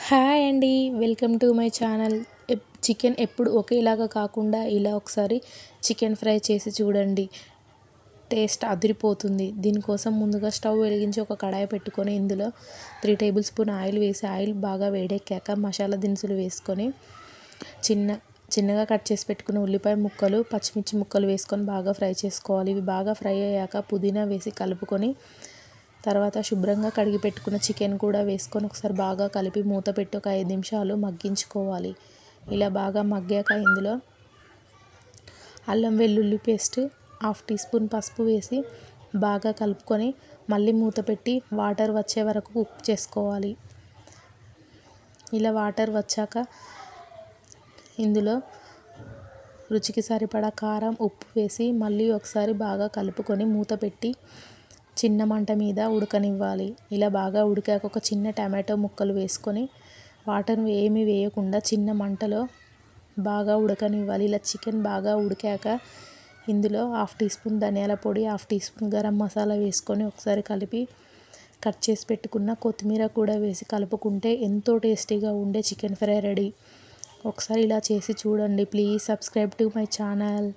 Hi అండి. Welcome to my channel. Chicken ఎప్పుడు ఒకేలాగా కాకుండా ఇలా ఒకసారి చికెన్ ఫ్రై చేసి చూడండి. టేస్ట్ అదిరిపోతుంది. దీనికోసం ముందుగా స్టవ్ వెలిగించి ఒక కడాయి పెట్టుకొని ఇందులో 3 టేబుల్ స్పూన్ ఆయిల్ వేసి ఆయిల్ బాగా వేడెక్కాక మసాలా దినుసులు వేసుకొని చిన్నగా కట్ చేసి పెట్టుకున్న ఉల్లిపాయ ముక్కలు, పచ్చిమిర్చి ముక్కలు వేసుకొని బాగా ఫ్రై చేసుకోవాలి. ఇవి బాగా ఫ్రై అయ్యాక పుదీనా వేసి కలుపుకొని తర్వాత శుభ్రంగా కడిగి పెట్టుకున్న చికెన్ కూడా వేసుకొని ఒకసారి బాగా కలిపి మూత పెట్టి ఒక 5 నిమిషాలు మగ్గించుకోవాలి. ఇలా బాగా మగ్గాక ఇందులో అల్లం వెల్లుల్లి పేస్ట్, 1/2 టీ స్పూన్ పసుపు వేసి బాగా కలుపుకొని మళ్ళీ మూత పెట్టి వాటర్ వచ్చే వరకు కుక్ చేసుకోవాలి. ఇలా వాటర్ వచ్చాక ఇందులో రుచికి సరిపడా కారం, ఉప్పు వేసి మళ్ళీ ఒకసారి బాగా కలుపుకొని మూత పెట్టి చిన్న మంట మీద ఉడకనివ్వాలి. ఇలా బాగా ఉడికాక ఒక చిన్న టమాటో ముక్కలు వేసుకొని వాటర్ ఏమీ వేయకుండా చిన్న మంటలో బాగా ఉడకనివ్వాలి. ఇలా చికెన్ బాగా ఉడికాక ఇందులో 1/2 టీ స్పూన్ ధనియాల పొడి, 1/2 టీ స్పూన్ గరం మసాలా వేసుకొని ఒకసారి కలిపి కట్ చేసి పెట్టుకున్న కొత్తిమీర కూడా వేసి కలుపుకుంటే ఎంతో టేస్టీగా ఉండే చికెన్ ఫ్రై రెడీ. ఒకసారి ఇలా చేసి చూడండి. Please subscribe to my channel.